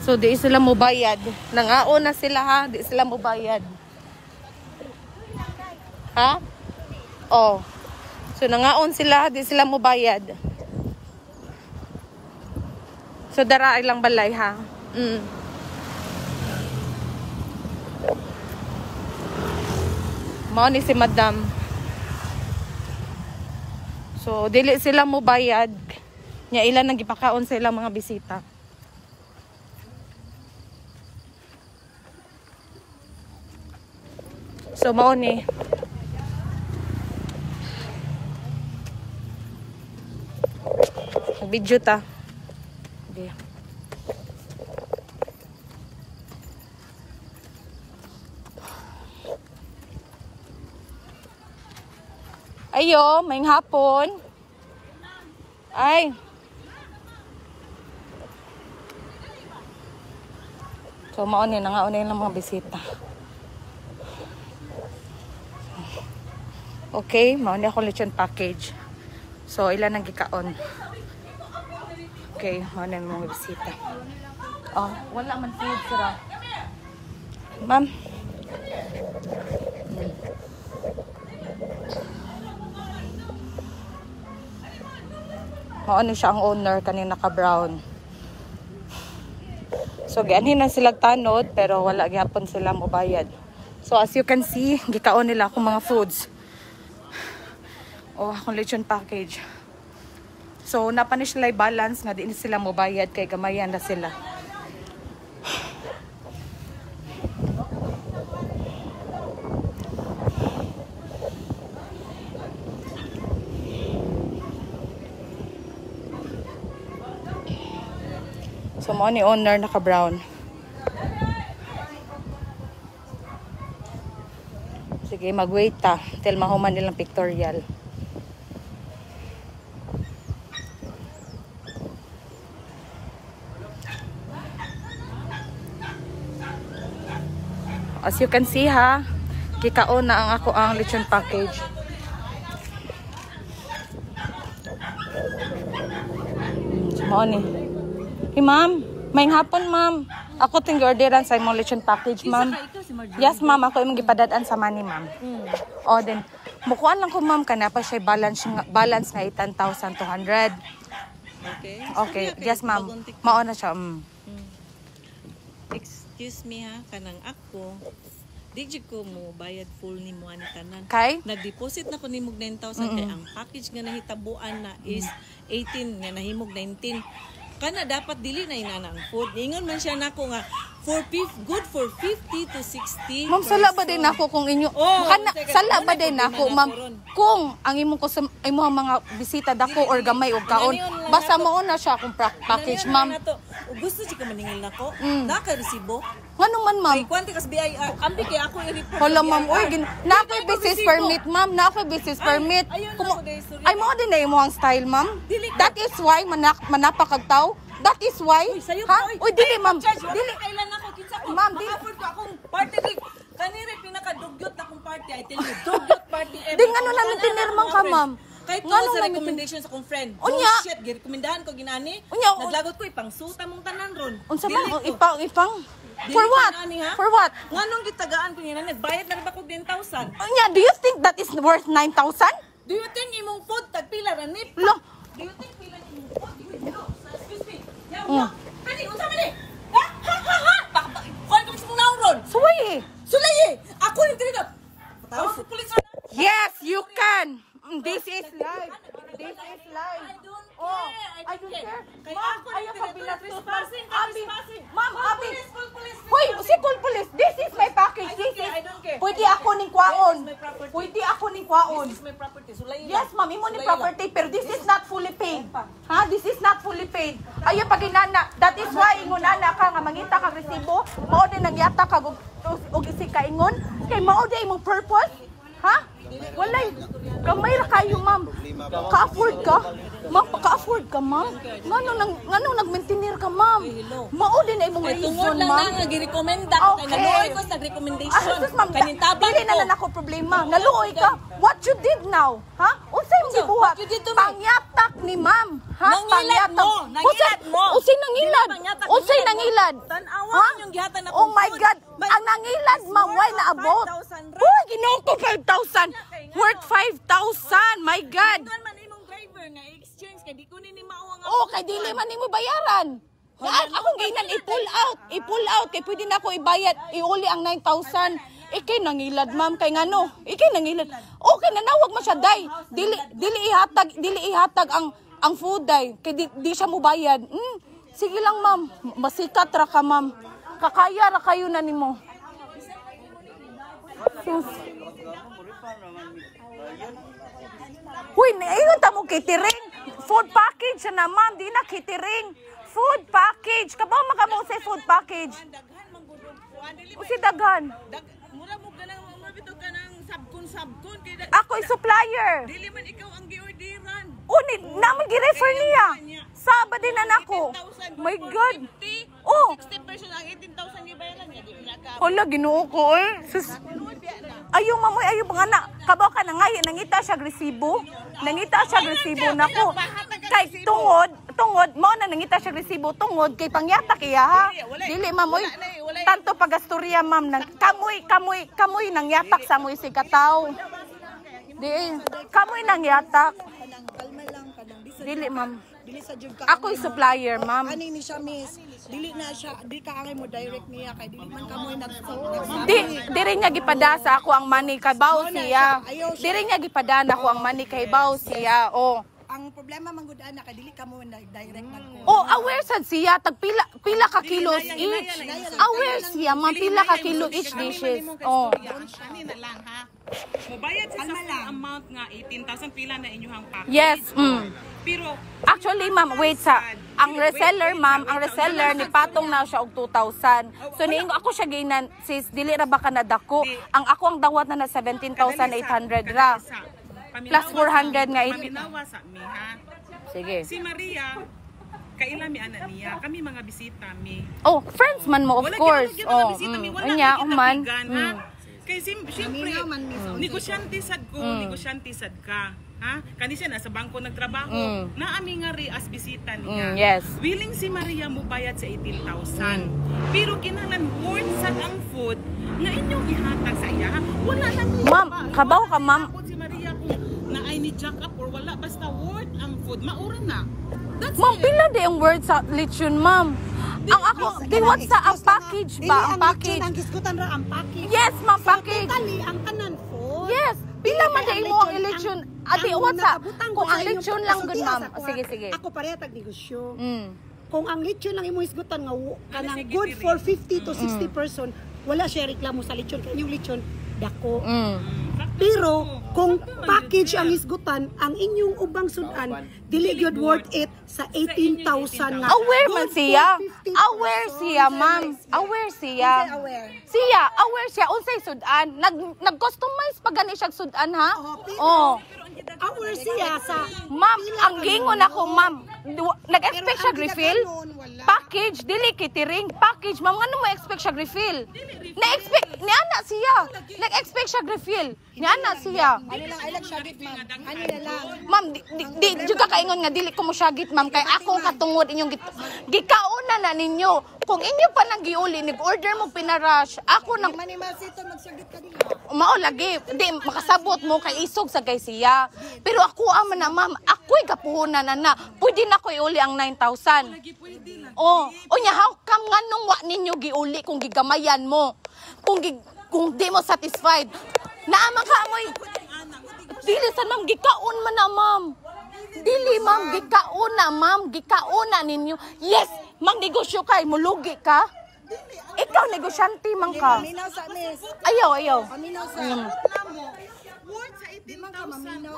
So di sila mobayad. Nangaon na sila ha, di sila mobayad. Ha? Oh. So nangaon sila, di sila mobayad. So dara ilang balay ha. Mao ni si Madam. So dili sila mobayad. Nya ilan nang gipakaon sa ilang mga bisita. So mao ni. Video ta. Okay. Ayo, maing hapon. Ay. So maon ni nangaon na mga bisita. Okay, maon ni ako lechon package. So ilan nang gikaon. Okay, maon na mga bisita. Oh, wala man food sira. Ma'am. Maano siya ang owner kanina ka-brown. So gianhin na sila tanod pero wala gyapon sila mobayad. So as you can see, gikaon nila akong mga foods. Oh, akong lechon package. So napanish sila balance nga di sila mobayad kay gamayan na sila. So, mo ni owner naka-brown. Sige, mag-wait ta. Till mahuman nilang pictorial. As you can see ha, kikaon na ang lechon package. So, mo ni. Hey, ma'am. Maing hapon, ma'am. Ako ting orderan sa imong lechon package, ma'am. Yes, ma'am. Ako imong gipadadaan sa money, ma'am. O, then, mukuan lang ko, ma'am. Kana pa siya balance nga 10,200. Okay. Okay. Yes, ma'am. Mao na siya. Excuse me ha, kanang ako. Di ko mo bayad full ni mo ani tanan. Kay? Nag-deposit na ko nimog 9,000 kay ang package nga nahitabuan na is 18 nga nahimog 19. Kana dapat dili na inana ang food. Ingon man siya nako nga good for 50 to 60. Ma'am, sala ba din ako kung inyo? Sala ba din ako, ma'am? Kung ang imong mga bisita dako or gamay og kaon, basta mao na siya akong package, ma'am. Gusto di ka maningil nako? Naka-resibo? Ngano man, ma'am? Kay kwanti kas BIR, ambi kay ako i-report. Hala, ma'am, oy, na ako business permit, ma'am. Na ako business permit. Ay mo din na imong style, ma'am. That is why manapakagtaw. That is why. Ha? Oy, dili, ma'am. Dili. Kailan ako kinsa ko? Ma'am, dili ko akong party week. Kanire pinakadugyot na akong party. I tell you, dugyot party ever. Di ngano namin tinirmang ka, ma'am. Kahit ko sa recommendation sa kong friend. Unya. Oh shit, girekomendahan ko ginani. Naglagot ko ipang suta mong tanan ron. Unsa man ipang for what? For what? Nganong gitagaan ko niya nagbayad na ba ko 10,000? Unya, do you think that is worth 9,000? Do you think imong food tagpila ra ni? Lo. Do you think pila imong food? Excuse me. Pwede, unsa man ni? Ha? Kung ko sa mong ron. Suway. Sulay. Ako yung tinigap. Tawag sa pulis na. Yes, you can. This is live. This is live. I don't care. Ma'am, ayaw ka trespassing. Ma'am, abi. Hoy, si Cool Police. This is my package. I don't care. Pwede ako ning kwaon. Pwede ako ning kwaon. This is my property. Sulay. Yes, ma'am, imo ni property pero this is not fully paid. Ha? This is not fully paid. Ayaw pag inana. That is why ingon ana ka nga mangita kag resibo, mao din nagyata kag og isig ka ingon kay mao din imong purpose. Ha? Walay. Kamay ra kayo, ma'am. Ka-afford ka? Ma'am, ka-afford ka, ma'am? Ngano nag-maintainer ka, ma'am? Mao din na imong reason, tungod lang ma'am. na nga girekomenda ko kay naluoy ko sa recommendation. Ma'am, kanintaban dili na ako problema. Naluoy ka. What you did now? Ha? Unsay imong gibuhat? Pangyatak ni ma'am. Ha? Nangilad mo! Nangilad mo! Unsay nangilad? Dili panyatag Unsay nangilad? Tanawa Ha? yung gihatan na Oh my God! Ang nangilad, ma'am, why na abot? Uy, ginoo ko 5,000! Worth 5,000! My God! Doon man imong driver nga exchange kay di ko ni mao nga. Oh, kay dili man nimo bayaran. Akong ginan i-pull out. I-pull out kay pwede na ako ibayad. Iuli ang 9,000. Ikay nangilad, ma'am, kay ngano? Ikay nangilad. Okay, nanawag mo siya, day. Dili ihatag ang food, day. Kay di siya mo bayad. Sige lang, ma'am. Masikat ra ka, ma'am. Kakaya ra kayo na nimo. Sus. Huy, ayun ta mo catering. Food package na, ma'am. Di na catering. Food package. Kabaw makamo sa food package. Daghan man gud kuan dili O si daghan. mura mo ganang mabito ka ng sabkon kay Ako'y supplier. dili man ikaw ang giorderan. Uni, naman gi-refer niya. Sabad din na nako. My God. Oh. 60 pesos ang 18,000 gibayaran niya di na ka. Hala, ginoo ko eh. Sus. Ayaw mamoy, ayaw mga anak. Kabaw ka na ngayon, nangita siya agresibo. Nangita siya agresibo nako. Kay tungod, mo na nangita siya agresibo tungod kay pangyata kaya ha. Dili mamoy. Tanto pagastorya ma'am nang kamoy nang yatak sa moy si kataw. Di kamoy nang yatak. Kalma lang kadang Dili ma'am. dili sa jud ka. Ako'y supplier ma'am. Ani ni siya miss. Dili na siya, di ka angay mo direct niya kay dili man kamoy Di rin niya gipadasa ako ang money kay baw siya. Di rin niya gipadana ako ang money kay baw siya. Oh. Ang problema man gud ana kay dili ka mo direct nagko. Oh, aware sad siya tag pila ka kilos each. Aware siya man pila ka kilo each dishes. Oh. Ani na lang ha. Mobayad sa full amount nga 18,000 pila na inyong package. Yes. Pero Actually, ma'am, wait sa ang reseller ni patong na siya og 2,000. So niingo ako siya ginan sis dili ra ba kanadako. Ang ako ang dawat na 17,800 ra. Plus 400 nga paminawa sa mi ha. Sige. Si Maria kaila mi anak niya, kami mga bisita mi. Oh, friends man mo of course. Oh, bisita mi wala anya kita man. pigan, ha? Kay siyempre, negosyante sad ko, negosyante sad ka. Ha? Kani siya nasa bangko nagtrabaho. Naami nga ri as bisita niya. Yes. Willing si Maria mo bayad sa 18,000. Pero kinahanglan worth sad ang food nga inyong ihatag sa iya. Wala lang. Ma'am, kabaw ka, ma'am. Si Maria kung naay ni jack up or wala basta worth ang food, maura na. That's Ma'am, it. pila di ang word sa lechon, ma'am. Ang ako, diwat sa ang package ba? Ang package. Ang kiskutan ra ang package. Yes, ma'am, package. Tali ang kanan food. Yes, pila man dai mo ang lechon. Adi, what sa? Kung ang lechon lang good, ma'am. Sige, sige. Ako pareha tag negosyo. Mm. Kung ang lechon lang imong isgutan nga kanang good for 50 to 60 person, wala siya reklamo sa lechon kay yung lechon dako. Pero kung package ang isgutan, ang inyong ubang sudan dili gyud worth it sa 18,000 nga. Aware man good for siya. 50 Aware person. siya, ma'am. Aware siya. Unsay aware? Siya, aware siya. Unsay sudan. Nag-customize pa gani siya sudan, ha? pero- Oh. Aware siya sa Ma'am, ang gingon ako, ma'am. Nag-expect siya refill? Package, dili catering. Package, ma'am, ano mo expect siya refill? Na-expect, ni ana siya. Nag-expect siya refill. Ni ana siya. ano lang I like shagit ma'am. Ano na lang. Ma'am, di juga kaingon nga dili ko mo syagit, ma'am, kay akong katungod inyong gikauna na ninyo. Kung inyo pa nang giuli, nag-order mo pinarush. Ako nang Manimasito magsagit ka dili. mao lagi, di makasabot mo kay isog sa kay siya. Pero ako ama na, ma'am, ako'y gapuhunan na. Pwede na ko iuli ang 9,000. Oh, unya how come nga nung wa ninyo giuli kung gigamayan mo? Kung di mo satisfied. Naama ka amoy. Dili sa ma'am gikaon man na, ma'am. Dili ma'am gikauna, ma'am, gikauna ninyo. Yes, mang negosyo kay mulugi ka. Ikaw negosyante man ka. Paminaw sa miss. Ayaw. Paminaw sa Worth sa Di man ka 18,000. maminaw.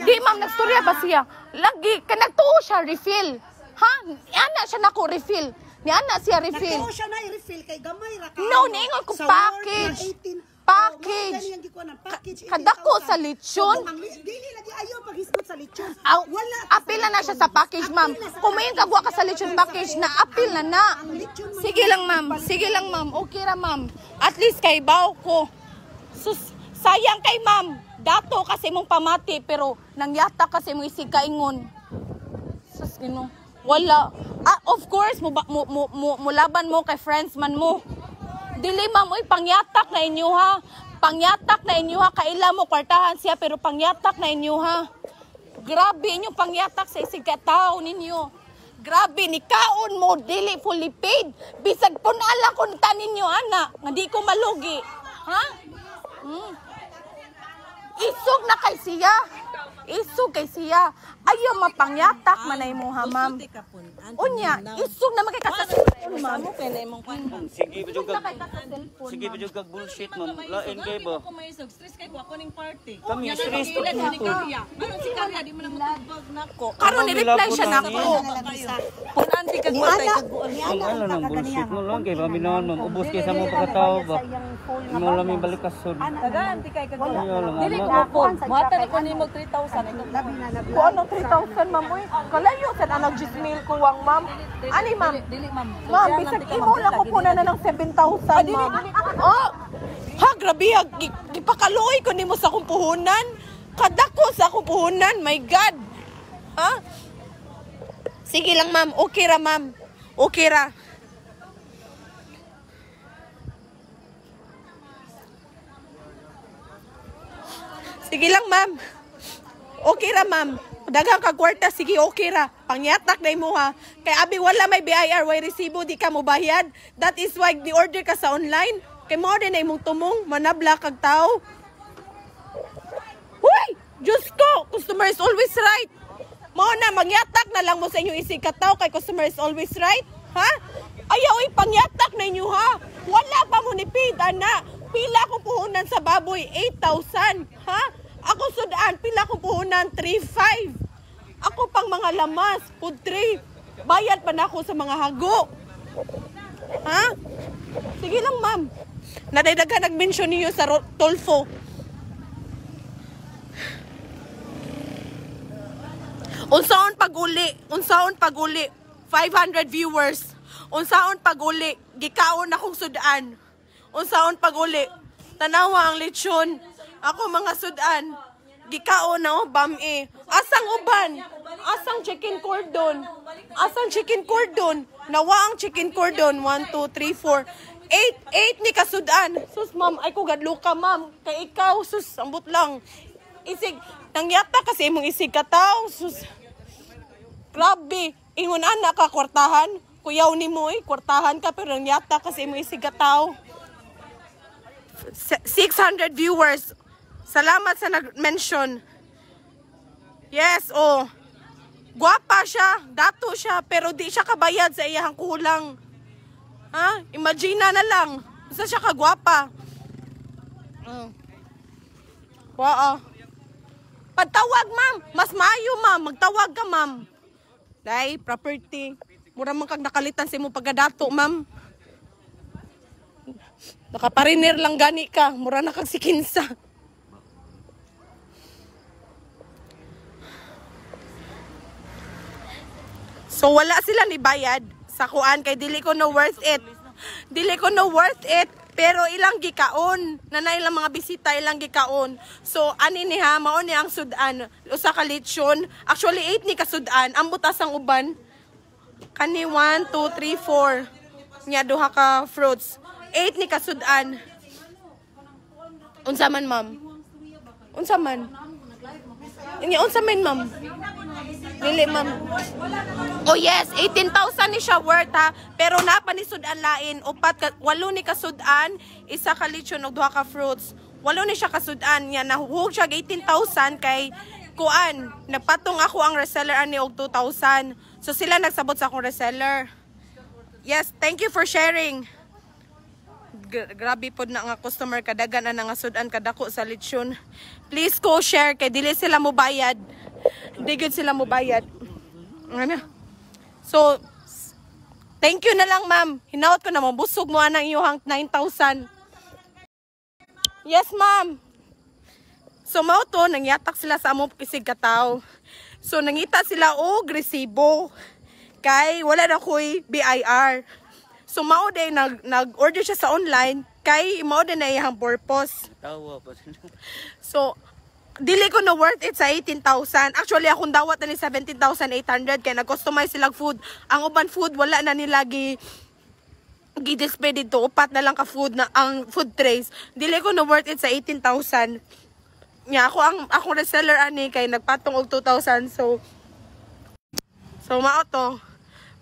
Di ma'am, nagstorya ba siya? Lagi, kanagtuo siya, refill. Ha? Ana siya nako refill. Ni ana siya refill. Nagtuo siya na i-refill kay gamay ra ka. No, niingon ko Sa package. worth na 18. Package. Oh, ganyan gikuan ang package. Kadako 18,000. sa lechon. Kung ang dili lagi ayaw paghisgot sa lechon. Aw, Wala. apil na siya sa package, ma'am. Kung may kagwa ka sa lechon package, na apil na na. Sige lang, ma'am. Sige lang, ma'am. Okay ra, ma'am. At least kay baw ko. Sus, sayang kay ma'am. Dato kasi mong pamati, pero nangyata kasi mong isikaingon. Sus, Wala. Of course, mulaban mo kay friends man mo. Dili ma'am, oy, pangyatak na inyo ha. Pangyatak na inyo ha. Kaila mo kwartahan siya, pero pangyatak na inyo ha. Grabe inyo pangyatak sa isig katao ninyo. Grabe, ni kaon mo, dili fully paid. Bisag punala kung tanin nyo, ana. Nga di ko malugi. Ha? Isog na kay siya. Isog kay siya. Ayaw mapangyatak manay mo ha, ma'am. Unya, isog na magkakasasayon, ma'am. Amo kay na imong kwan. Sige pa jud kag Cellphone, sige pa jud kag bullshit ma'am. Lain kay ba? Ako may isog stress kay ko ako ning party. Kami stress to Ilan ni to. Karya. Ano si Karya di mo na matubag nako. Karon ni-reply siya nako. Punan di kag watay kag Ang ano nang bullshit mo lang kay paminon ma'am. Ubos kay sa mo pagkatao ba. Mo lang may balikason. Dagan di kay kag Ayaw lang dili ano. ko phone. Muata ko nimo 3,000 ito. Kung ano 3,000, ma'am, uy. Kalayo sa na nag-gismail ko wang, ma'am. Ani, ma'am? Dili ma'am. Ma'am, bisag imo lang ko puna na ng 7,000, ma'am. Oh! Ha, grabe, ha. Gipakaluoy ko nimo sa akong puhunan. Kadako sa akong puhunan, my God. Ha? Sige lang, ma'am. Okay ra, ma'am. Okay ra. Sige lang, ma'am. Okay ra, ma'am. Daghang ka kwarta, sige, okay ra. Pangyatak na mo ha. Kay abi wala may BIR, way resibo, di ka mo bayad. That is why di-order ka sa online. Kay mo din na imong tumong, manabla kag tao. Huy! Diyos ko! Customer is always right. Mo na, mangyatak na lang mo sa inyong isig kataw kay customer is always right. Ha? Ayaw, pangyatak na inyo ha. Wala pa mo ni paid, ana. Pila ko puhunan sa baboy, 8,000. Ha? Ako sudaan, pila ko puhunan, 3,500. Ako pang mga lamas, food 3. Bayad pa na ako sa mga hago. Ha? Sige lang, ma'am. Nadaydagan nag-mention niyo sa Tolfo. Unsaon paguli, 500 viewers. Unsaon paguli, gikaon akong sudaan. Unsaon paguli, tanawa ang lechon. Ako mga sudan, gikaon na bami. Asang uban? Asang chicken cordon? Asang chicken cordon? Nawa ang chicken cordon. 1, 2, 3, 4. 8 ni kasudan. Sus, ma'am, ay ko gadlo ka, ma'am. Kay ikaw, sus, ambot lang. Isig, nangyata kasi imong isig kataw. Sus, grabe. Ingon anak ka, kwartahan. Kuyaw ni mo kwartahan ka, pero nangyata kasi imong isig kataw. 600 viewers. Salamat sa nag-mention. Yes, oh. Guwapa siya, dato siya, pero di siya kabayad sa iyang kulang. Ha? Imagine na lang. Isa siya kagwapa. Waa. Pagtawag, ma'am. Mas maayo, ma'am. Magtawag ka, ma'am. Dahil, property. Mura man kag nakalitan sa imong pagkadato, ma'am. Nakapariner lang gani ka. Mura na kag sikinsa. So wala sila ni bayad sa kuan kay dili ko no worth it. Dili ko no worth it. Pero ilang gikaon. Nanay lang mga bisita ilang gikaon. So ani ni ha mao ni ang sudan. Usa ka lechon. Actually 8 ni ka sudan. Ang butas ang uban. Kani 1, 2, 3, 4. Nya duha ka fruits. 8 ni ka sudan. Unsa man, ma'am? Unsa man? Nya unsa man, ma'am? Dili, ma'am. Oh yes, 18,000 ni siya worth ha. Pero napanisudan lain. 8 ni kasudan, isa ka lechon ug duha ka fruits. 8 ni siya kasudan. Yan nahuhog siya 18,000 kay kuan. Nagpatong ako ang reseller ani og 2,000. So sila nagsabot sa akong reseller. Yes, thank you for sharing. Grabe pod na nga customer kadagan na nga sudan kadako sa lechon. Please go share kay dili sila mo bayad. Di good sila mo bayad. Ano? So, thank you na lang, ma'am. Hinaot ko na mo. Busog mo anang iyong 9,000. Yes, ma'am. So, mao to, nangyatak sila sa among kisig kataw. So, nangita sila og resibo. Kay, wala na ko'y BIR. So, mao day, nag-order siya sa online. Kay, mao din na iyang purpose. Tawa pa. So, dili ko na worth it sa 18,000. Actually, akong dawat na ni 17,800 kaya nag-customize silang food. Ang uban food, wala na nila gi-display dito. Upat na lang ka food na ang food trays. Dili ko na worth it sa 18,000. Akong reseller ani kay nagpatong og 2,000. So mao to.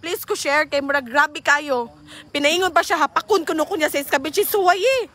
Please ko share kay murag grabe kayo. Pinaingon pa siya hapakon kuno kunya sa iskabichi suway eh.